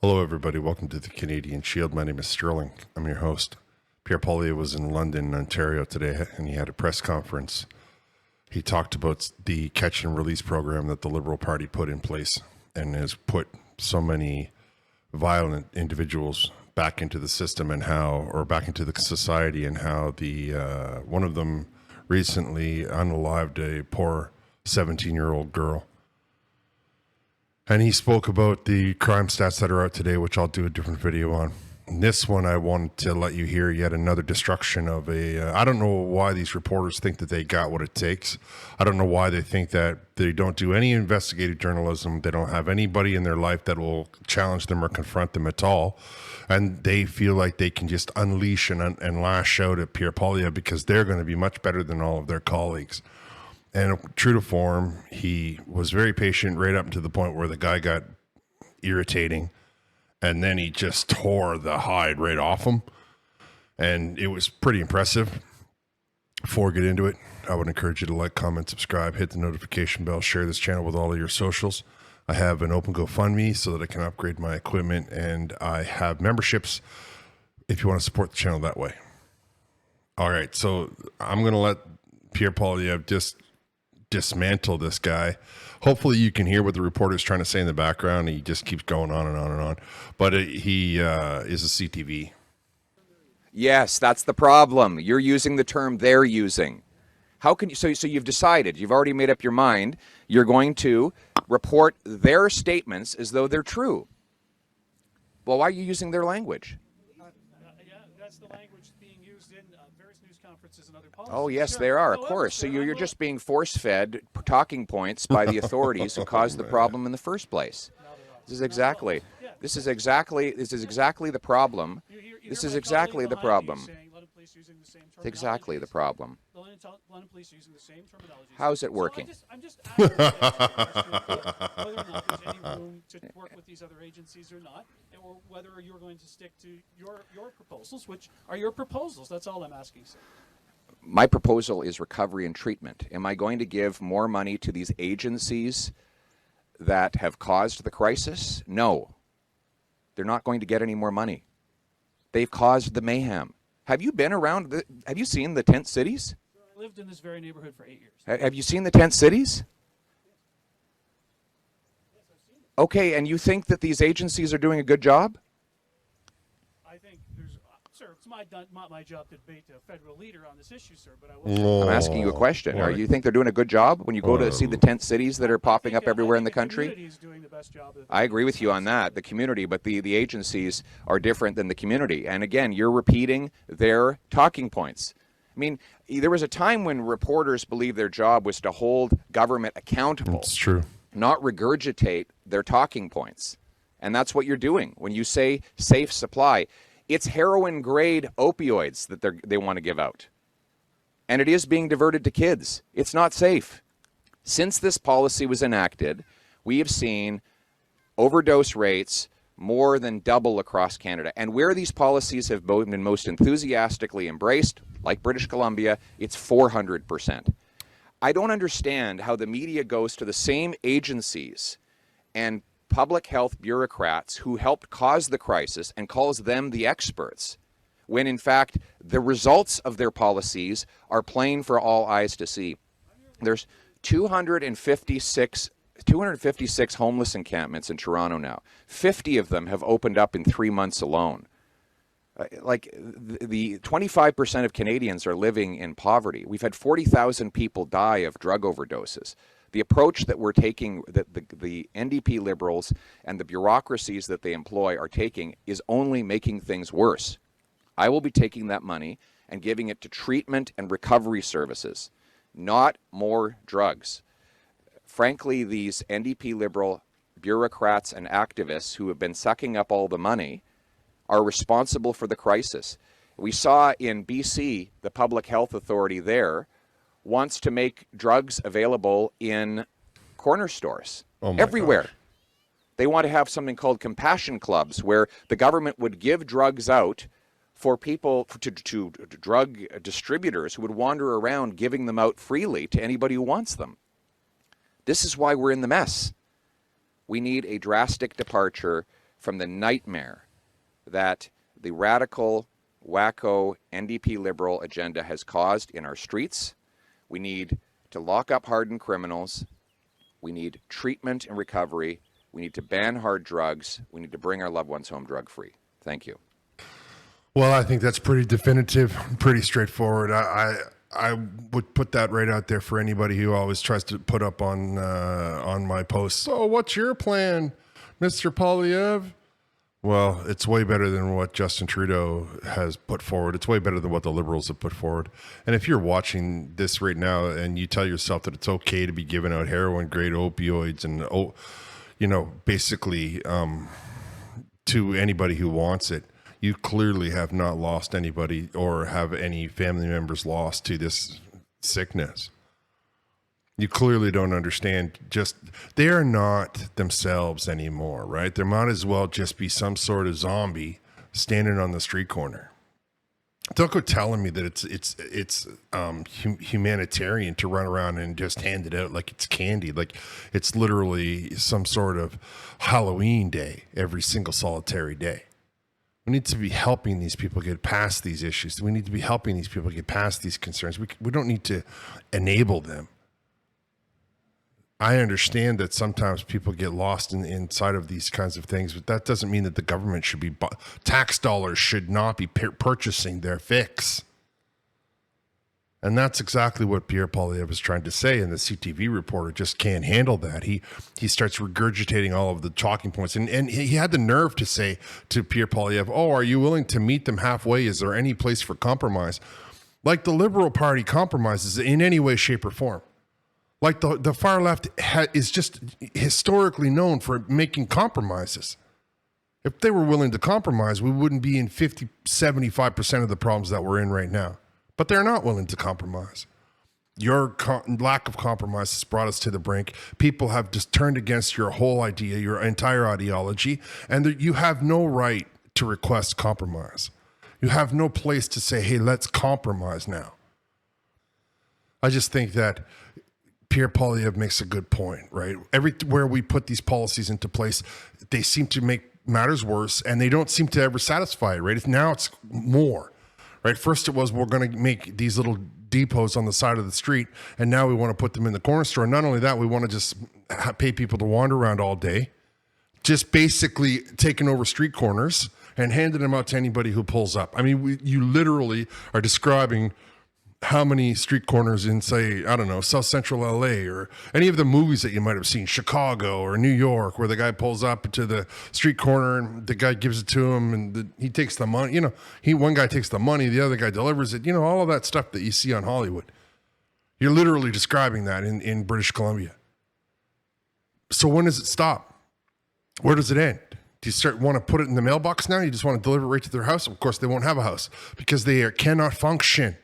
Hello, everybody. Welcome to the Canadian Shield. My name is Sterling. I'm your host. Pierre Poilievre was in London, Ontario today, and he had a press conference. He talked about the catch and release program that the Liberal Party put in place and has put so many violent individuals back into the system and how, or back into the society, and how the one of them recently unalived a poor 17-year-old girl. And he spoke about the crime stats that are out today, which I'll do a different video on. In this one, I wanted to let you hear yet another destruction of a... I don't know why these reporters think that they got what it takes. I don't know why they think that they don't do any investigative journalism. They don't have anybody in their life that will challenge them or confront them at all. And they feel like they can just unleash and lash out at Pierre Poilievre because they're going to be much better than all of their colleagues. And true to form, he was very patient right up to the point where the guy got irritating, and then he just tore the hide right off him. And it was pretty impressive. Before we get into it, I would encourage you to like, comment, subscribe, hit the notification bell, share this channel with all of your socials. I have an open GoFundMe so that I can upgrade my equipment, and I have memberships if you want to support the channel that way. All right, so I'm going to let Pierre Poilievre just dismantle this guy. Hopefully you can hear what the reporter's trying to say in the background. He just keeps going on and on and on. But he is a CTV. Yes, that's the problem. You're using the term they're using. How can you? So you've decided. You've already made up your mind. You're going to report their statements as though they're true. Well, why are you using their language? Yeah, that's the language being used in various news conferences and other policies. Oh, yes, there are, of course. So you're just being force-fed talking points by the authorities who caused the problem in the first place. This is exactly the problem. This is exactly the problem. It's exactly the problem. How's it working? I'm just asking whether or not there's any room to work with these other agencies or not, or whether you're going to stick to your proposals, which are your proposals. That's all I'm asking, sir. My proposal is recovery and treatment. Am I going to give more money to these agencies that have caused the crisis? No. They're not going to get any more money. They've caused the mayhem. Have you been around? Have you seen the tent cities? I lived in this very neighborhood for 8 years. Have you seen the tent cities? Okay, and you think that these agencies are doing a good job? I think there's, sir, it's not my job to debate a federal leader on this issue, sir, but I will. I'm asking you a question. Boy. You think they're doing a good job when you go to see the tent cities that are popping up everywhere in the country? The community is doing the best job. I agree with you on that, the community, but the agencies are different than the community. And again, you're repeating their talking points. I mean, there was a time when reporters believed their job was to hold government accountable. It's true. Not regurgitate their talking points. And that's what you're doing. When you say safe supply, it's heroin-grade opioids that they want to give out. And it is being diverted to kids. It's not safe. Since this policy was enacted, we have seen overdose rates more than double across Canada. And where these policies have been most enthusiastically embraced, like British Columbia, it's 400%. I don't understand how the media goes to the same agencies and public health bureaucrats who helped cause the crisis and calls them the experts, when in fact the results of their policies are plain for all eyes to see. There's 256 homeless encampments in Toronto now. 50 of them have opened up in 3 months alone. Like the 25% of Canadians are living in poverty. We've had 40,000 people die of drug overdoses. The approach that we're taking, that the NDP Liberals and the bureaucracies that they employ are taking, is only making things worse. I will be taking that money and giving it to treatment and recovery services, not more drugs. Frankly, these NDP Liberal bureaucrats and activists who have been sucking up all the money are responsible for the crisis. We saw in BC, the public health authority there wants to make drugs available in corner stores everywhere. Gosh. They want to have something called compassion clubs where the government would give drugs out for people, to drug distributors who would wander around giving them out freely to anybody who wants them. This is why we're in the mess. We need a drastic departure from the nightmare that the radical, wacko, NDP Liberal agenda has caused in our streets. We need to lock up hardened criminals. We need treatment and recovery. We need to ban hard drugs. We need to bring our loved ones home drug-free. Thank you. Well, I think that's pretty definitive, pretty straightforward. I would put that right out there for anybody who always tries to put up on my posts. So what's your plan, Mr. Poilievre? Well, it's way better than what Justin Trudeau has put forward. It's way better than what the Liberals have put forward. And if you're watching this right now and you tell yourself that it's okay to be giving out heroin-grade opioids and, basically to anybody who wants it, you clearly have not lost anybody or have any family members lost to this sickness. You clearly don't understand. They are not themselves anymore, right? There might as well just be some sort of zombie standing on the street corner. Don't go telling me that it's humanitarian to run around and just hand it out like it's candy, like it's literally some sort of Halloween day every single solitary day. We need to be helping these people get past these issues. We need to be helping these people get past these concerns. We don't need to enable them. I understand that sometimes people get lost inside of these kinds of things, but that doesn't mean that the government should be, tax dollars should not be purchasing their fix. And that's exactly what Pierre Poilievre is trying to say, and the CTV reporter just can't handle that. He starts regurgitating all of the talking points, and he had the nerve to say to Pierre Poilievre, oh, are you willing to meet them halfway? Is there any place for compromise? Like the Liberal Party compromises in any way, shape, or form. Like the far left is just historically known for making compromises. If they were willing to compromise, we wouldn't be in 75% of the problems that we're in right now. But they're not willing to compromise. Your lack of compromise has brought us to the brink. People have just turned against your whole idea, your entire ideology, and you have no right to request compromise. You have no place to say, hey, let's compromise now. I just think that Pierre Poilievre makes a good point, right? Everywhere we put these policies into place, they seem to make matters worse, and they don't seem to ever satisfy it, right? Now it's more, right? First it was, we're going to make these little depots on the side of the street, and now we want to put them in the corner store. Not only that, we want to just pay people to wander around all day, just basically taking over street corners and handing them out to anybody who pulls up. I mean, you literally are describing how many street corners in, say, I don't know, South Central LA or any of the movies that you might have seen, Chicago or New York, where the guy pulls up to the street corner and the guy gives it to him and he takes the money. You know, one guy takes the money, the other guy delivers it. You know, all of that stuff that you see on Hollywood. You're literally describing that in British Columbia. So when does it stop? Where does it end? Do you want to put it in the mailbox now? You just want to deliver it right to their house? Of course, they won't have a house because they cannot function.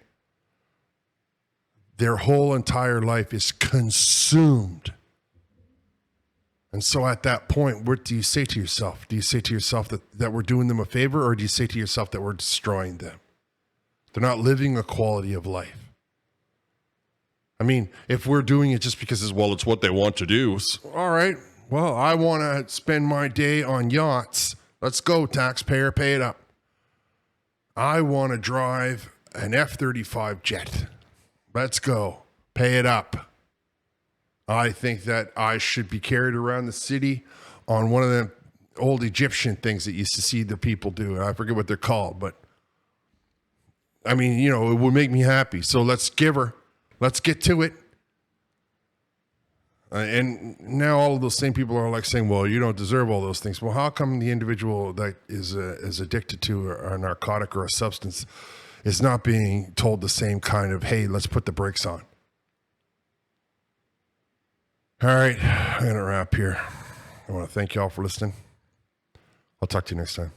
Their whole entire life is consumed. And so at that point, what do you say to yourself? Do you say to yourself that we're doing them a favor, or do you say to yourself that we're destroying them? They're not living a quality of life. I mean, if we're doing it just because it's what they want to do, all right, well, I want to spend my day on yachts. Let's go, taxpayer, pay it up. I want to drive an F-35 jet. Let's go. Pay it up. I think that I should be carried around the city on one of the old Egyptian things that you used to see the people do. I forget what they're called, but I mean, you know, it would make me happy. So let's give her. Let's get to it. And now all of those same people are like saying, well, you don't deserve all those things. Well, how come the individual that is addicted to a narcotic or a substance is not being told the same kind of, hey, let's put the brakes on? All right, I'm going to wrap here. I want to thank you all for listening. I'll talk to you next time.